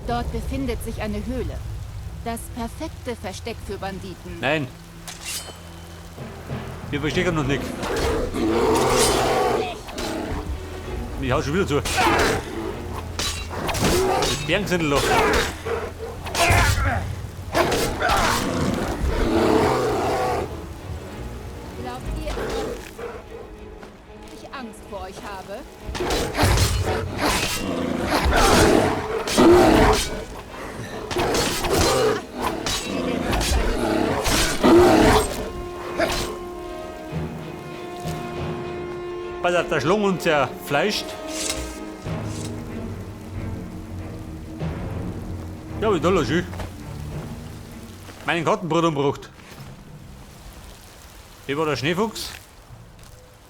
Dort befindet sich eine Höhle. Das perfekte Versteck für Banditen. Nein. Wir verstecken noch nicht. Ich hau schon wieder zu. Das Bärensindel. Glaubt ihr, dass ich Angst vor euch habe? Pass auf, der Schlung und zerfleischt. Ja, wie toll, schön. Meinen Gartenbrot umgebracht. Hier war der Schneefuchs.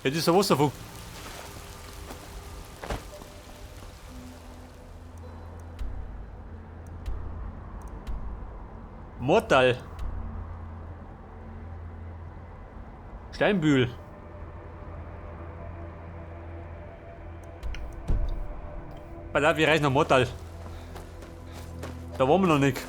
Jetzt ist der Wasserfuchs. Mortal. Steinbühl. Pass auf, wir reisen nach Mortal. Da waren wir noch nicht.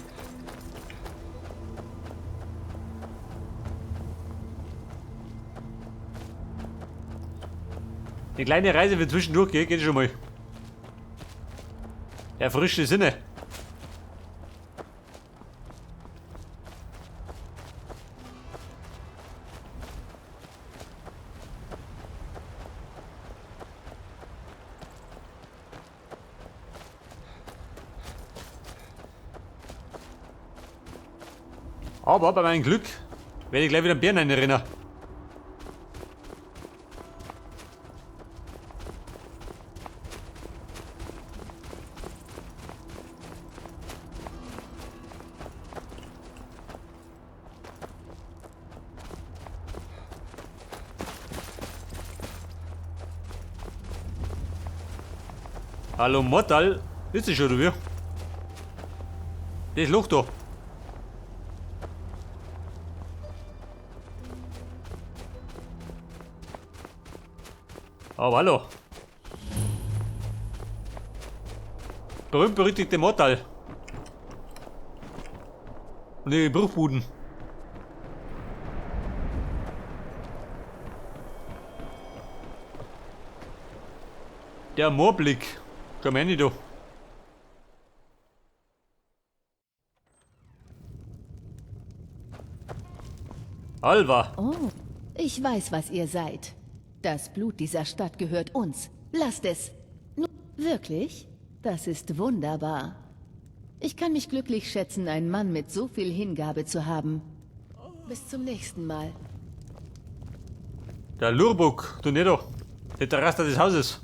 Eine kleine Reise für zwischendurch geht schon mal. Erfrischte Sinne. Aber bei meinem Glück werde ich gleich wieder einen Bären erinnern. Hallo Mortal, ist es schon oder wie? Das Loch da. Oh, hallo. Berühmt-berüchtigte Mortal. Und die Bruchbuden. Der Moorblick. Komm her, du. Alva. Oh, ich weiß, was ihr seid. Das Blut dieser Stadt gehört uns. Lasst es. Wirklich? Das ist wunderbar. Ich kann mich glücklich schätzen, einen Mann mit so viel Hingabe zu haben. Bis zum nächsten Mal. Der Lurbuk, du nicht doch. Der Terrasse des Hauses.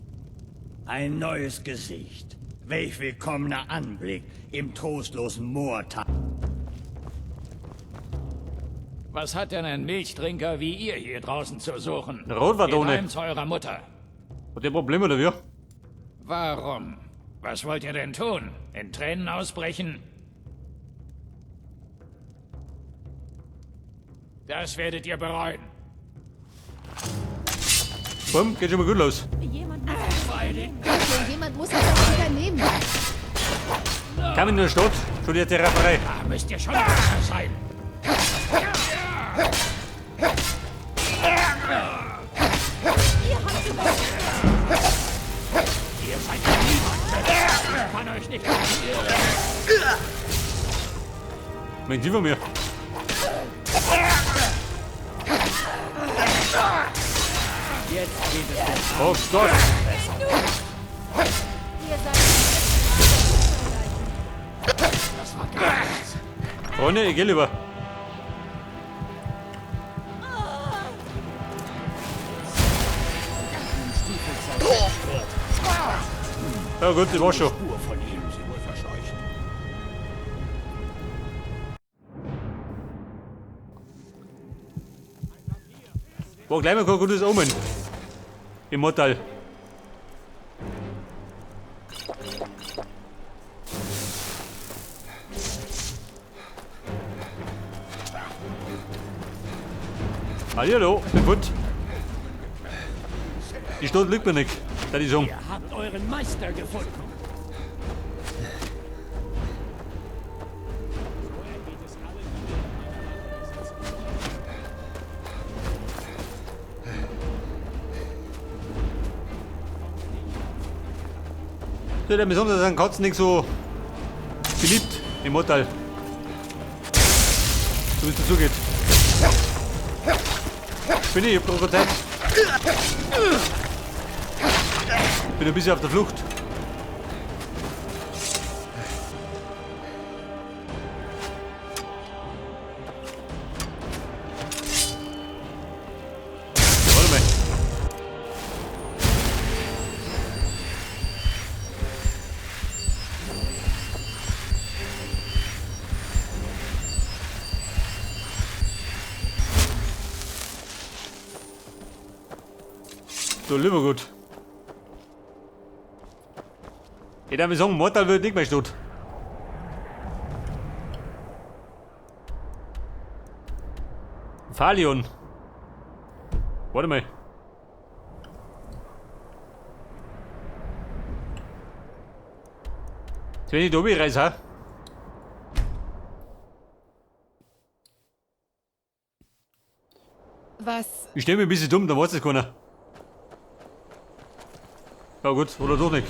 Ein neues Gesicht. Welch willkommener Anblick im trostlosen Moortal. Was hat denn ein Milchtrinker wie ihr hier draußen zu suchen? Rotwadone. Geht heim zu eurer Mutter. Hat ihr Probleme oder wie? Warum? Was wollt ihr denn tun? In Tränen ausbrechen? Das werdet ihr bereuen. Komm, geht schon mal gut los. Jemand muss das unternehmen. Kam in der Stadt, studiert die Rafferei. Da müsst ihr schon besser sein. Ihr seid niemand. Ich kann euch nicht passieren. Mensch, über mir. Jetzt geht es Oh Gott. Ihr seid Das war gar nichts. Oh ne, ich geh lieber. Ja gut, ich war schon. Spur von ihm, sie wohl verscheuchen. War gleich mal kein gutes Omen. Im Mortal. Hallo, bin gut. Die Stadt liegt mir nicht, da die sagen. Ihr habt euren Meister gefunden. Der besonders an Katzen nicht so beliebt im Hotel. So wie es dazu geht. Bin ich hab Zeit. Bin ein bisschen auf der Flucht. Warte mal. So, lieber gut. Ich darf mir sagen, Mortal wird nicht mehr stehen. Phalion. Warte mal. Jetzt wenn ich da oben reise, ha? Was? Ich stell mich ein bisschen dumm, da weiß es keiner. Ja gut, oder doch nicht.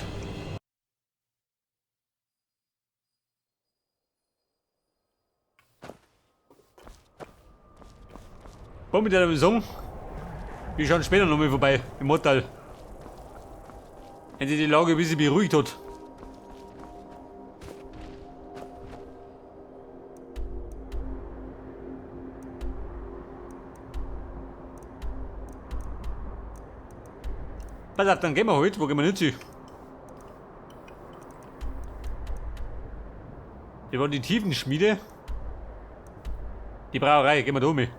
Komm mit der Song. Wir schauen später nochmal vorbei im Hotel. Wenn sich die Lage ein bisschen beruhigt hat. Pass auf, dann gehen wir heute. Wo gehen wir nicht zu? Hier war die Tiefenschmiede. Die Brauerei, gehen wir da um. In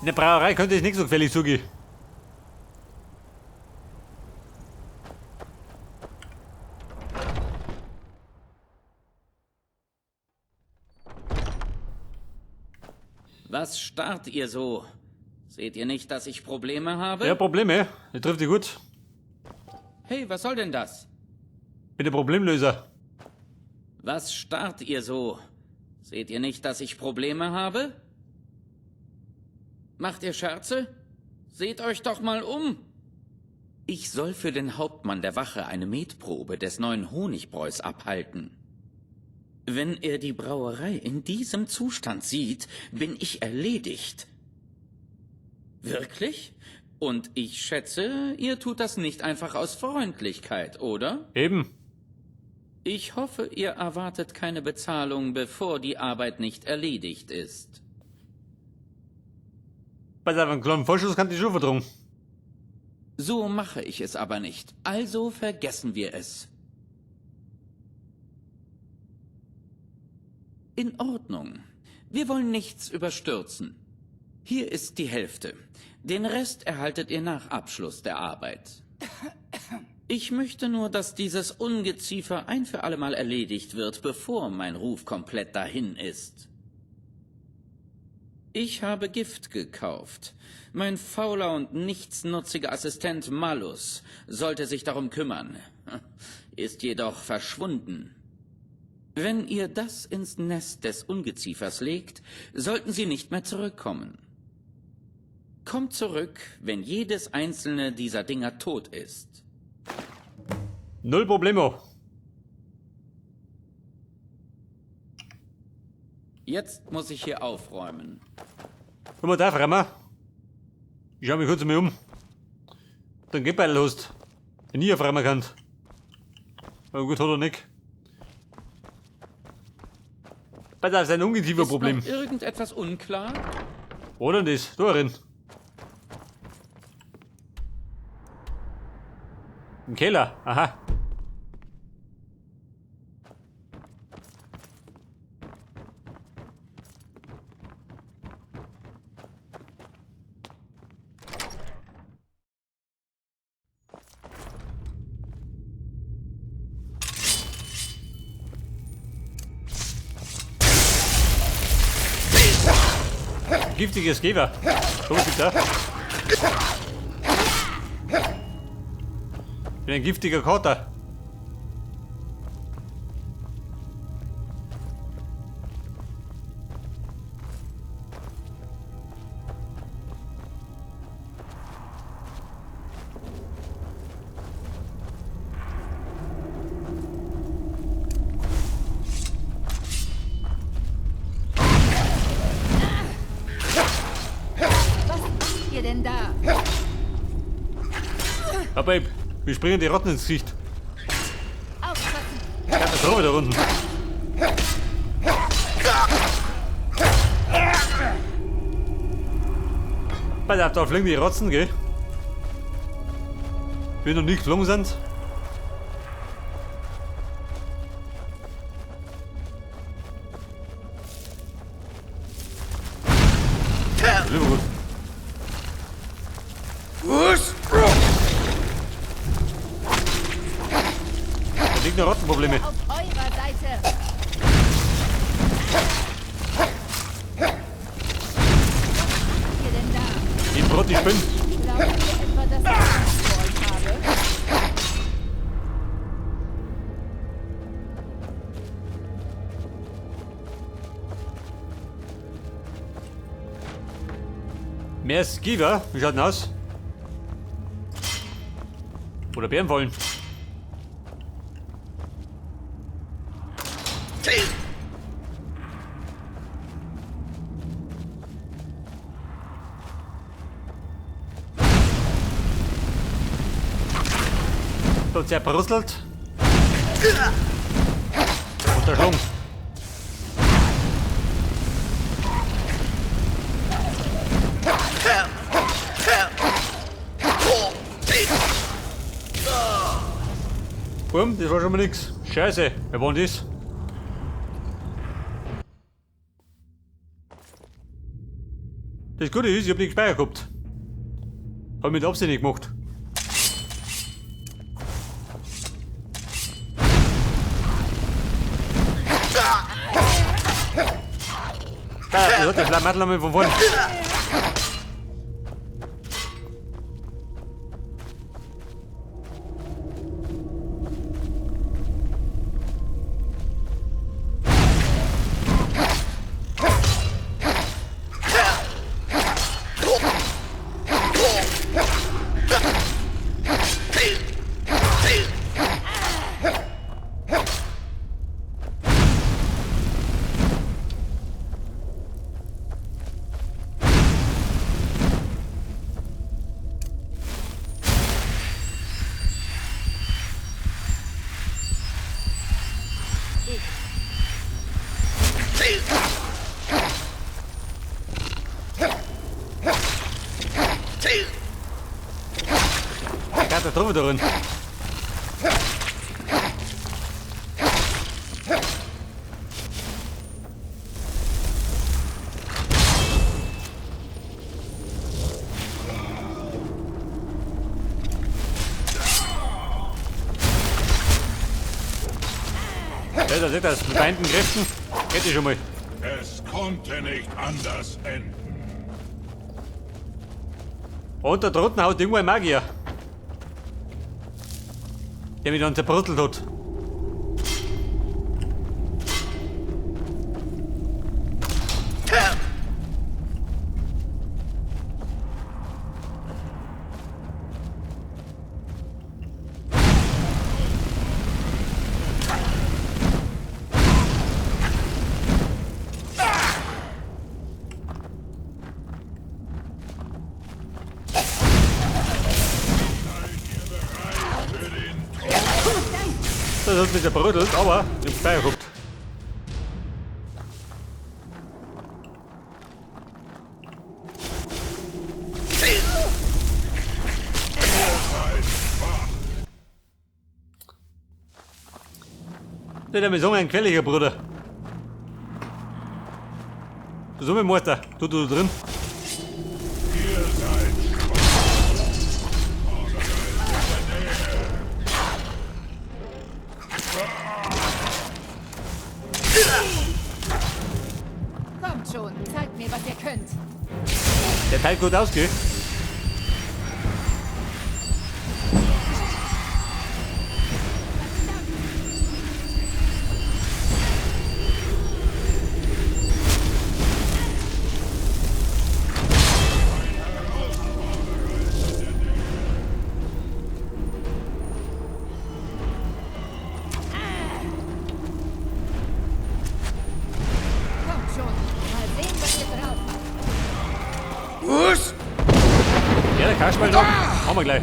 der Brauerei könnte es nicht so gefällig zugehen. Was starrt ihr so? Seht ihr nicht, dass ich Probleme habe? Ja, Probleme. Das trifft dich gut. Hey, was soll denn das? Bin der Problemlöser. Was starrt ihr so? Seht ihr nicht, dass ich Probleme habe? Macht ihr Scherze? Seht euch doch mal um! Ich soll für den Hauptmann der Wache eine Metprobe des neuen Honigbräus abhalten. Wenn er die Brauerei in diesem Zustand sieht, bin ich erledigt. Wirklich? Und ich schätze, ihr tut das nicht einfach aus Freundlichkeit, oder? Eben. Ich hoffe, ihr erwartet keine Bezahlung, bevor die Arbeit nicht erledigt ist. Pass auf, einen kleinen Vorschuss kann ich schon verdrungen. So mache ich es aber nicht. Also vergessen wir es. In Ordnung. Wir wollen nichts überstürzen. Hier ist die Hälfte. Den Rest erhaltet ihr nach Abschluss der Arbeit. Ich möchte nur, dass dieses Ungeziefer ein für alle Mal erledigt wird, bevor mein Ruf komplett dahin ist. Ich habe Gift gekauft. Mein fauler und nichtsnutziger Assistent Malus sollte sich darum kümmern, ist jedoch verschwunden. Wenn ihr das ins Nest des Ungeziefers legt, sollten sie nicht mehr zurückkommen. Kommt zurück, wenn jedes einzelne dieser Dinger tot ist. Null Problemo. Jetzt muss ich hier aufräumen. Guck mal da, Fremmer. Ich schau mich kurz um. Dann geht bei der Lust. Wenn ihr Fremmer kannt. Aber gut, hat er nicht. Pass auf, ist ein Ungeziefer-Problem. Ist noch irgendetwas unklar? Oder das? Da rein. Im Keller. Aha. Giftiges Geber. So, bitte. Ich bin ein giftiger Kater. Ah, Babe, wir springen die Ratten ins Gesicht. Aufpassen! Katastrophe da unten. Pass auf, da fliegen die Rotzen, gell? Wenn noch nicht geflogen sind. Lieber gut. Da liegen noch Rottenprobleme. Auf eurer Seite! Was macht ihr denn da? Die Brot, die Spinnen. Glaubt ihr etwa, dass ich Angst vor euch habe? Mehr Skiver? Wie schaut denn aus? Oder Bärenfallen? So, zerbrüsselt. Unterschlungen. Boom, das war schon mal nix. Scheiße, wer war denn das? Das Gute ist, ich hab nicht gespeichert gehabt. Hab mit Absicht nicht gemacht. Das hat der Flammattel einmal von vorne. Katastrophe darin. Seht ihr das? Mit vereinten Kräften geht ich schon mal. Es konnte nicht anders enden. Und da drunten haut irgendwo ein Magier. Der mich dann zerbrüttelt hat. Das hat mich zerbrötelt, aber ich hab's gleich geguckt. Der hat mir so ein quäliger Bruder. So mit Mortar, du drin. Ihr seid Kommt schon, zeigt mir, was ihr könnt. Der teilt gut aus, gell? Kommt schon, mal sehen, was ihr drauf habt. Was? Ja, der Kasperl noch. Haben wir gleich.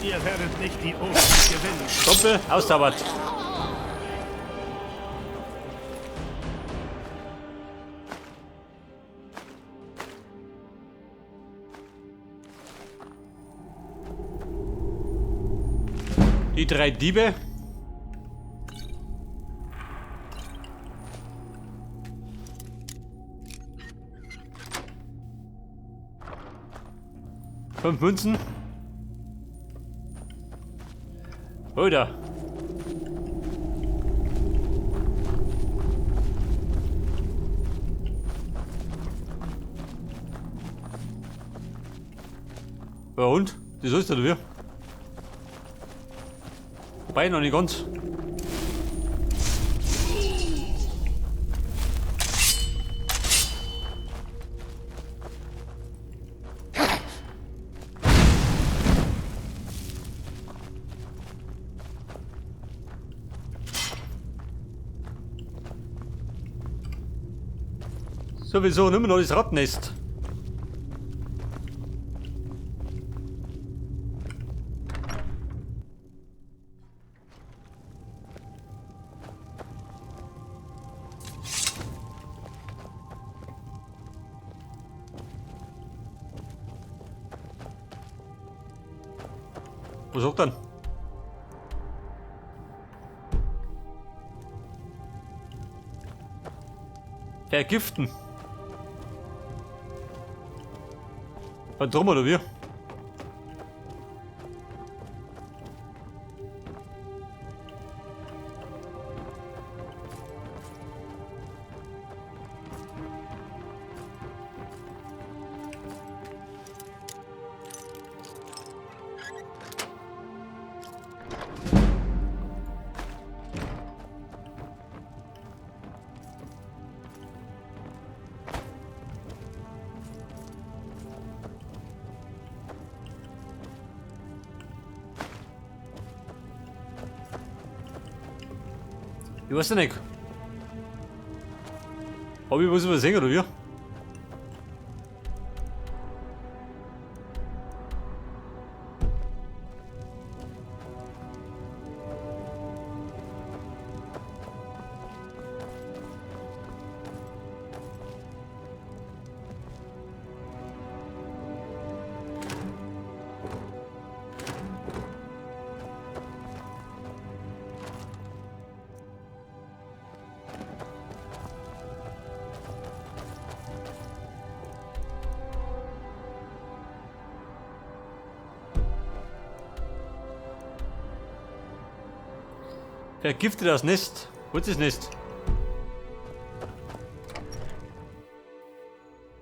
Ihr werdet nicht die Oberhand gewinnen. Kumpel, auszaubert. Die 3 Diebe. Fünf Münzen. Oder? Ja und? Das ist das wir. Wobei noch nicht ganz. Sowieso nicht mehr noch das Rattennest. Was sagt dann? Vergiften. Was drum oder wie? Ich weiß nicht. Ob ich was übersehen oder wie? Vergifte das Nest. Was ist das Nest?